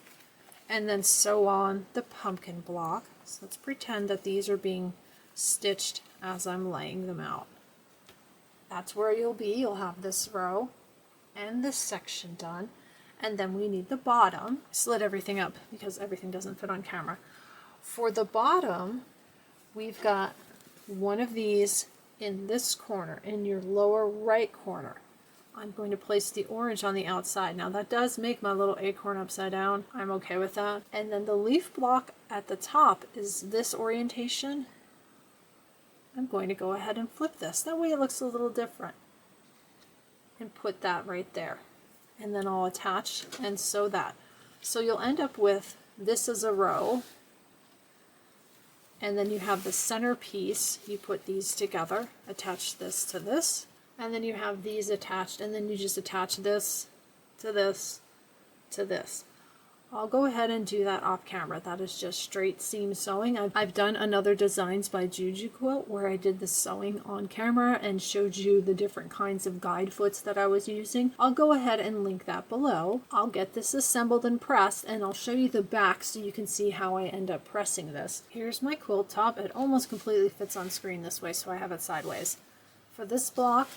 and then sew on the pumpkin block. So let's pretend that these are being stitched as I'm laying them out. That's where you'll be. You'll have this row and this section done, and then we need the bottom. I slid everything up because everything doesn't fit on camera. For the bottom, we've got one of these in this corner, in your lower right corner. I'm going to place the orange on the outside. Now that does make my little acorn upside down. I'm okay with that. And then the leaf block at the top is this orientation. I'm going to go ahead and flip this. That way it looks a little different. And put that right there. And then I'll attach and sew that. So you'll end up with this as a row. And then you have the center piece. You put these together, attach this to this. And then you have these attached, and then you just attach this to this to this. I'll go ahead and do that off camera. That is just straight seam sewing. I've done another Designs by Juju quilt where I did the sewing on camera and showed you the different kinds of guide foots that I was using. I'll go ahead and link that below. I'll get this assembled and pressed, and I'll show you the back so you can see how I end up pressing this. Here's my quilt top. It almost completely fits on screen this way, so I have it sideways. For this block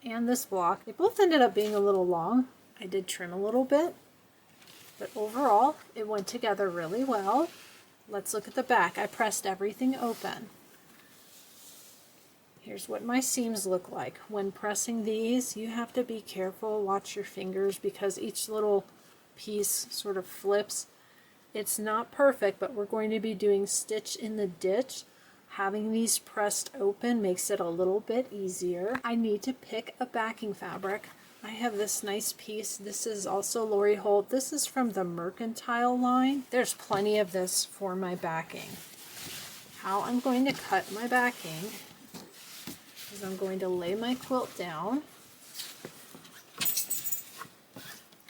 and this block, they both ended up being a little long. I did trim a little bit, but overall it went together really well. Let's look at the back. I pressed everything open. Here's what my seams look like. When pressing these, you have to be careful, watch your fingers, because each little piece sort of flips. It's not perfect, but we're going to be doing stitch in the ditch. Having these pressed open makes it a little bit easier. I need to pick a backing fabric. I have this nice piece. This is also Lori Holt. This is from the Mercantile line. There's plenty of this for my backing. How I'm going to cut my backing is I'm going to lay my quilt down.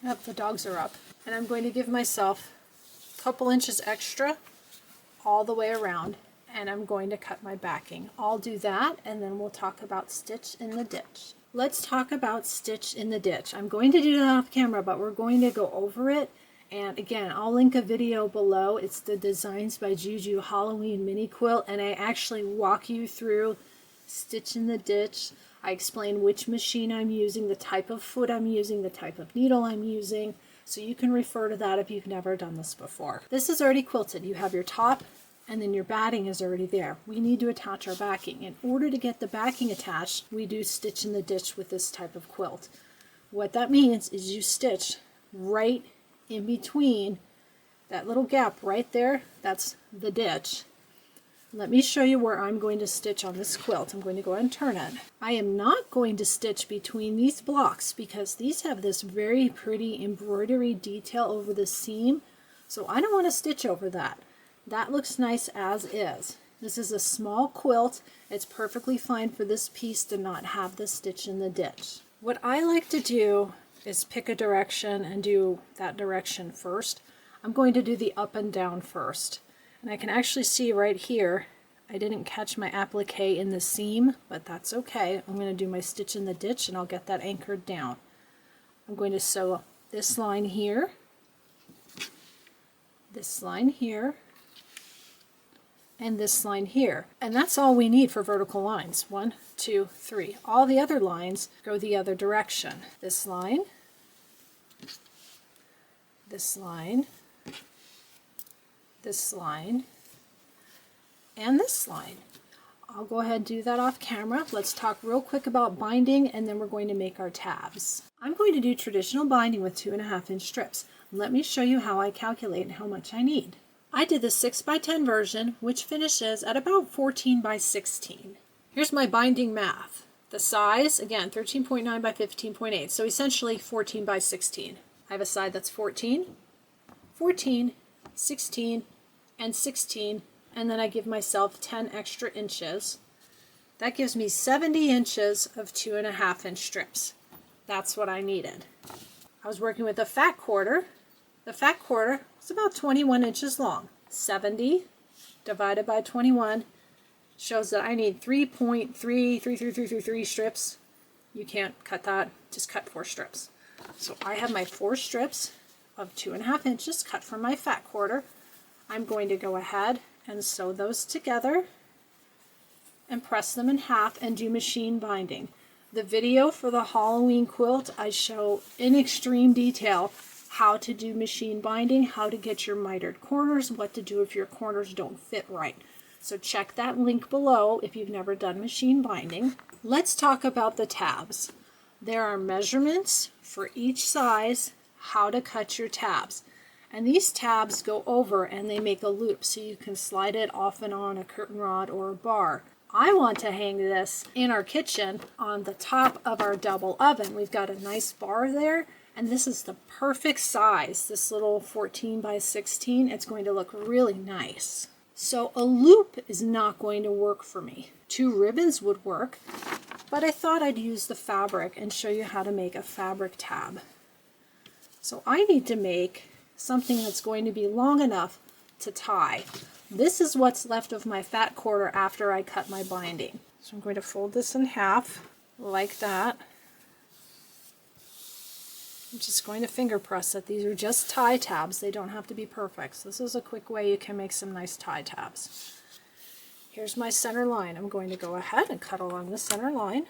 Oh, the dogs are up. And I'm going to give myself a couple inches extra all the way around, and I'm going to cut my backing. I'll do that, and then we'll talk about stitch in the ditch. Let's talk about stitch in the ditch. I'm going to do that off camera, but we're going to go over it. And again, I'll link a video below. It's the Designs by Juju Halloween mini quilt, and I actually walk you through stitch in the ditch. I explain which machine I'm using, the type of foot I'm using, the type of needle I'm using, so you can refer to that if you've never done this before. This is already quilted. You have your top and then your batting is already there. We need to attach our backing. In order to get the backing attached, we do stitch in the ditch with this type of quilt. What that means is you stitch right in between that little gap right there. That's the ditch. Let me show you where I'm going to stitch on this quilt. I'm going to go ahead and turn it. I am not going to stitch between these blocks because these have this very pretty embroidery detail over the seam. So I don't want to stitch over that. That looks nice as is. This is a small quilt. It's perfectly fine for this piece to not have the stitch in the ditch. What I like to do is pick a direction and do that direction first. I'm going to do the up and down first. And I can actually see right here, I didn't catch my applique in the seam, but that's okay. I'm going to do my stitch in the ditch and I'll get that anchored down. I'm going to sew this line here, this line here, and this line here. And that's all we need for vertical lines. 1, 2, 3. All the other lines go the other direction. This line, this line, this line, and this line. I'll go ahead and do that off camera. Let's talk real quick about binding and then we're going to make our tabs. I'm going to do traditional binding with 2.5 inch strips. Let me show you how I calculate and how much I need. I did the 6x10 version, which finishes at about 14x16. Here's my binding math. The size, again, 13.9 by 15.8, so essentially 14x16. I have a side that's 14, 14, 16, and 16, and then I give myself 10 extra inches. That gives me 70 inches of 2.5 inch strips. That's what I needed. I was working with a fat quarter. The fat quarter is about 21 inches long. 70 divided by 21 shows that I need 3.33333 strips. You can't cut that, just cut 4 strips. So I have my 4 strips of 2.5 inches cut from my fat quarter. I'm going to go ahead and sew those together and press them in half and do machine binding. The video for the Halloween quilt, I show in extreme detail how to do machine binding, how to get your mitered corners, what to do if your corners don't fit right. So check that link below if you've never done machine binding. Let's talk about the tabs. There are measurements for each size, how to cut your tabs. And these tabs go over and they make a loop so you can slide it off and on a curtain rod or a bar. I want to hang this in our kitchen on the top of our double oven. We've got a nice bar there. And this is the perfect size, this little 14x16. It's going to look really nice. So a loop is not going to work for me. 2 ribbons would work, but I thought I'd use the fabric and show you how to make a fabric tab. So I need to make something that's going to be long enough to tie. This is what's left of my fat quarter after I cut my binding. So I'm going to fold this in half like that. I'm just going to finger press it. These are just tie tabs. They don't have to be perfect. So this is a quick way you can make some nice tie tabs. Here's my center line. I'm going to go ahead and cut along the center line.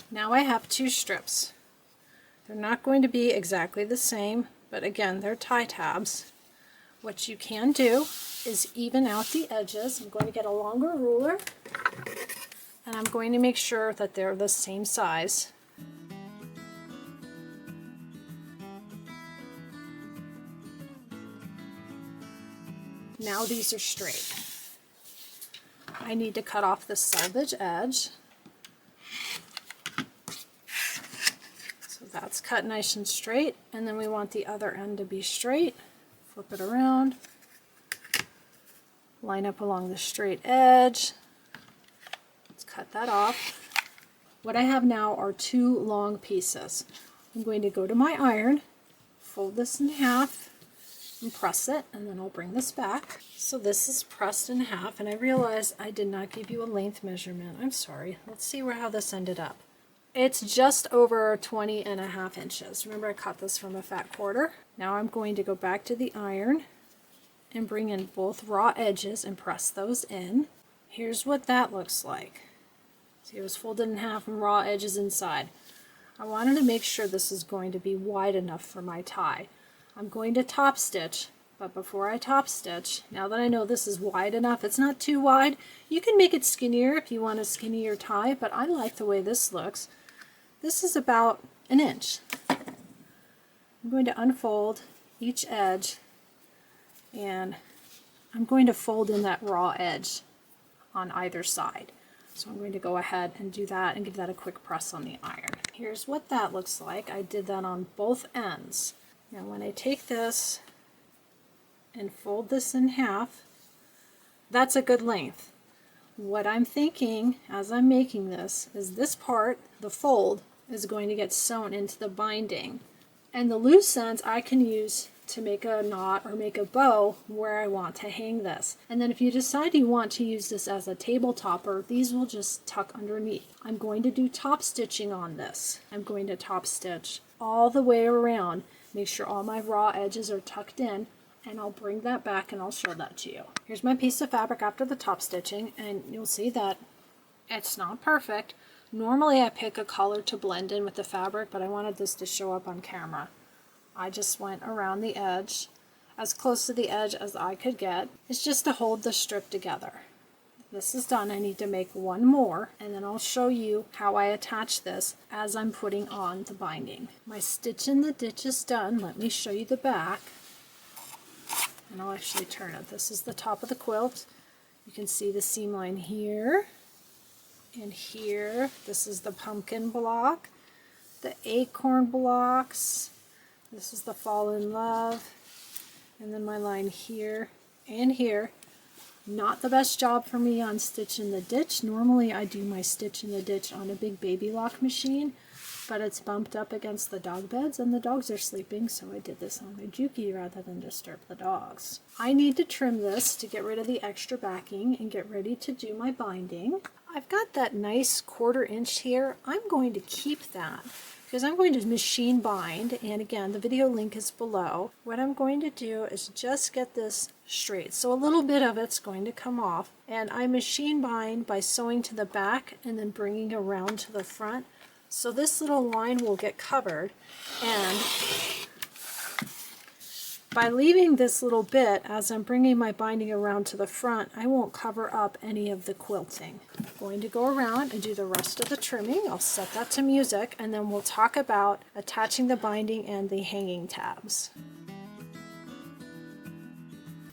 Now I have 2 strips. They're not going to be exactly the same, but again, they're tie tabs. What you can do is even out the edges. I'm going to get a longer ruler and I'm going to make sure that they're the same size. Now these are straight. I need to cut off the selvage edge. So that's cut nice and straight, and then we want the other end to be straight. Flip it around. Line up along the straight edge. Let's cut that off. What I have now are 2 long pieces. I'm going to go to my iron, fold this in half, and press it, and then I'll bring this back. So this is pressed in half, and I realize I did not give you a length measurement. I'm sorry. Let's see how this ended up. It's just over 20.5 inches. Remember, I cut this from a fat quarter. Now I'm going to go back to the iron and bring in both raw edges and press those in. Here's what that looks like. See, it was folded in half and raw edges inside. I wanted to make sure this is going to be wide enough for my tie. I'm going to top stitch But before I top stitch, now that I know this is wide enough, it's not too wide. You can make it skinnier if you want a skinnier tie, but I like the way this looks. This is about an inch. I'm going to unfold each edge, and I'm going to fold in that raw edge on either side. So I'm going to go ahead and do that and give that a quick press on the iron. Here's what that looks like. I did that on both ends. Now when I take this and fold this in half, that's a good length. What I'm thinking as I'm making this is this part, the fold, is going to get sewn into the binding. And the loose ends I can use to make a knot or make a bow where I want to hang this. And then if you decide you want to use this as a table topper, these will just tuck underneath. I'm going to do top stitching on this. I'm going to top stitch all the way around, make sure all my raw edges are tucked in, and I'll bring that back and I'll show that to you. Here's my piece of fabric after the top stitching, and you'll see that it's not perfect. Normally I pick a color to blend in with the fabric, but I wanted this to show up on camera. I just went around the edge, as close to the edge as I could get. It's just to hold the strip together. This is done. I need to make one more, and then I'll show you how I attach this as I'm putting on the binding. My stitch in the ditch is done. Let me show you the back, and I'll actually turn it. This is the top of the quilt. You can see the seam line here and here. This is the pumpkin block, the acorn blocks. This is the Fall in Love, and then my line here and here. Not the best job for me on stitch in the ditch. Normally I do my stitch in the ditch on a big baby lock machine, but it's bumped up against the dog beds and the dogs are sleeping, so I did this on my Juki rather than disturb the dogs. I need to trim this to get rid of the extra backing and get ready to do my binding. I've got that nice 1/4 inch here. I'm going to keep that because I'm going to machine bind, and again the video link is below. What I'm going to do is just get this straight, so a little bit of it's going to come off, and I machine bind by sewing to the back and then bringing around to the front, so this little line will get covered. And by leaving this little bit as I'm bringing my binding around to the front, I won't cover up any of the quilting. I'm going to go around and do the rest of the trimming. I'll set that to music, and then we'll talk about attaching the binding and the hanging tabs.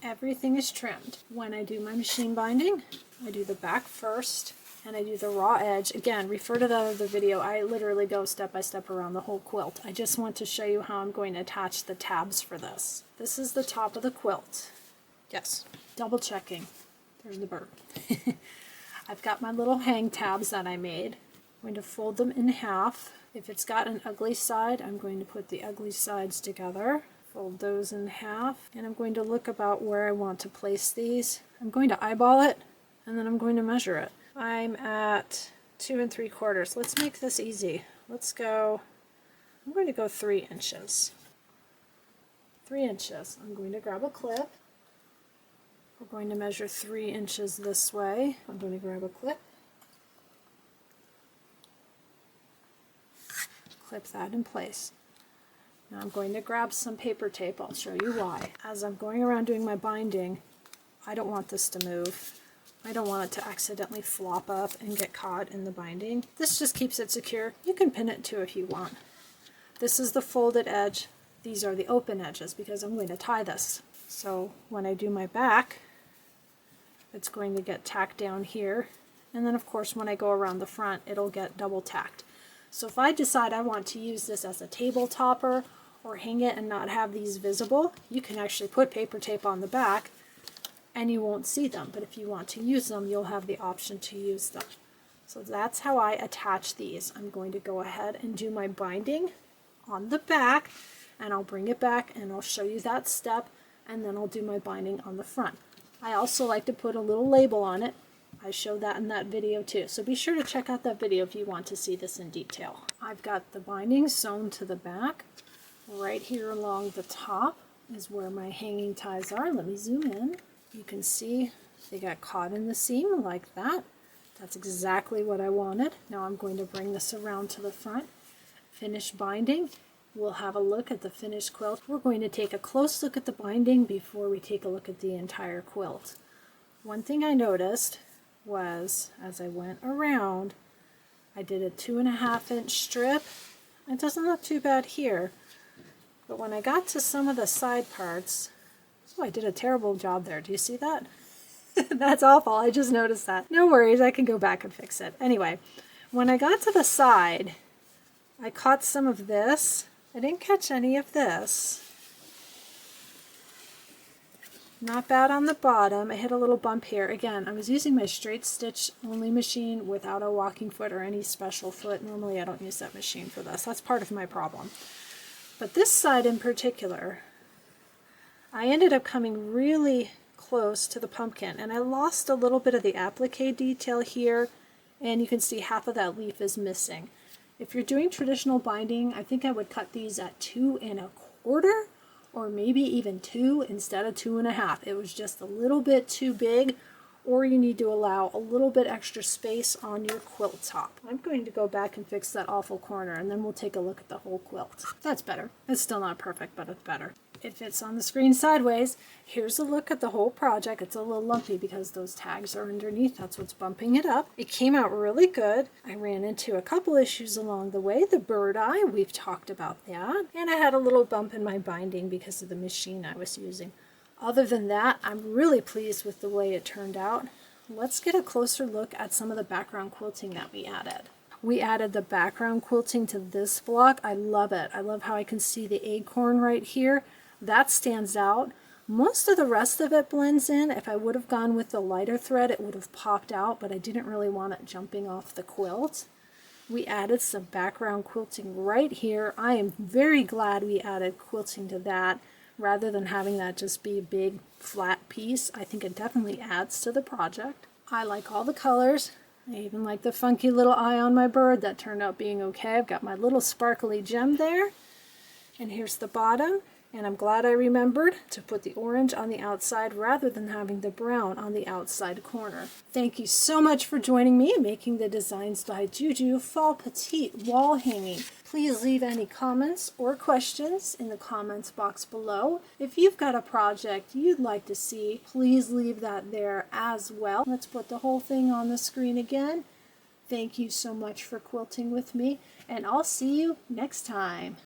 Everything is trimmed. When I do my machine binding, I do the back first, and I do the raw edge. Again, refer to the other video. I literally go step by step around the whole quilt. I just want to show you how I'm going to attach the tabs for this. This is the top of the quilt. Yes, double checking. There's the bird. I've got my little hang tabs that I made. I'm going to fold them in half. If it's got an ugly side, I'm going to put the ugly sides together. Fold those in half, and I'm going to look about where I want to place these. I'm going to eyeball it, and then I'm going to measure it. I'm at 2 3/4. Let's make this easy. Let's go, I'm going to go 3 inches. 3 inches. I'm going to grab a clip. We're going to measure 3 inches this way. I'm going to grab a clip. Clip that in place. Now I'm going to grab some paper tape. I'll show you why. As I'm going around doing my binding, I don't want this to move. I don't want it to accidentally flop up and get caught in the binding. This just keeps it secure. You can pin it too if you want. This is the folded edge. These are the open edges because I'm going to tie this. So when I do my back, it's going to get tacked down here. And then of course when I go around the front, it'll get double tacked. So if I decide I want to use this as a table topper or hang it and not have these visible, you can actually put paper tape on the back and you won't see them. But if you want to use them, you'll have the option to use them. So that's how I attach these. I'm going to go ahead and do my binding on the back, and I'll bring it back and I'll show you that step, and then I'll do my binding on the front. I also like to put a little label on it. I showed that in that video too, so be sure to check out that video if you want to see this in detail. I've got the binding sewn to the back. Right here along the top is where my hanging ties are. Let me zoom in. You can see they got caught in the seam like that. That's exactly what I wanted. Now I'm going to bring this around to the front, finish binding, we'll have a look at the finished quilt. We're going to take a close look at the binding before we take a look at the entire quilt. One thing I noticed was, as I went around, I did a 2.5-inch strip. It doesn't look too bad here, but when I got to some of the side parts, oh, I did a terrible job there. Do you see that? That's awful. I just noticed that. No worries, I can go back and fix it. Anyway, when I got to the side, I caught some of this. I didn't catch any of this. Not bad on the bottom. I hit a little bump here. Again, I was using my straight stitch only machine without a walking foot or any special foot. Normally I don't use that machine for this. That's part of my problem. But this side in particular, I ended up coming really close to the pumpkin, and I lost a little bit of the applique detail here, and you can see half of that leaf is missing. If you're doing traditional binding, I think I would cut these at 2 1/4 or maybe even 2 instead of 2.5. It was just a little bit too big, or you need to allow a little bit extra space on your quilt top. I'm going to go back and fix that awful corner, and then we'll take a look at the whole quilt. That's better. It's still not perfect, but it's better. It fits on the screen sideways. Here's a look at the whole project. It's a little lumpy because those tags are underneath. That's what's bumping it up. It came out really good. I ran into a couple issues along the way. The bird eye, we've talked about that. And I had a little bump in my binding because of the machine I was using. Other than that, I'm really pleased with the way it turned out. Let's get a closer look at some of the background quilting that we added. We added the background quilting to this block. I love it. I love how I can see the acorn right here. That stands out. Most of the rest of it blends in. If I would have gone with the lighter thread, it would have popped out, but I didn't really want it jumping off the quilt. We added some background quilting right here. I am very glad we added quilting to that rather than having that just be a big flat piece. I think it definitely adds to the project. I like all the colors. I even like the funky little eye on my bird. That turned out being okay. I've got my little sparkly gem there. And here's the bottom. And I'm glad I remembered to put the orange on the outside rather than having the brown on the outside corner. Thank you so much for joining me in making the Designs by Juju Fall Petite wall hanging. Please leave any comments or questions in the comments box below. If you've got a project you'd like to see, please leave that there as well. Let's put the whole thing on the screen again. Thank you so much for quilting with me, and I'll see you next time.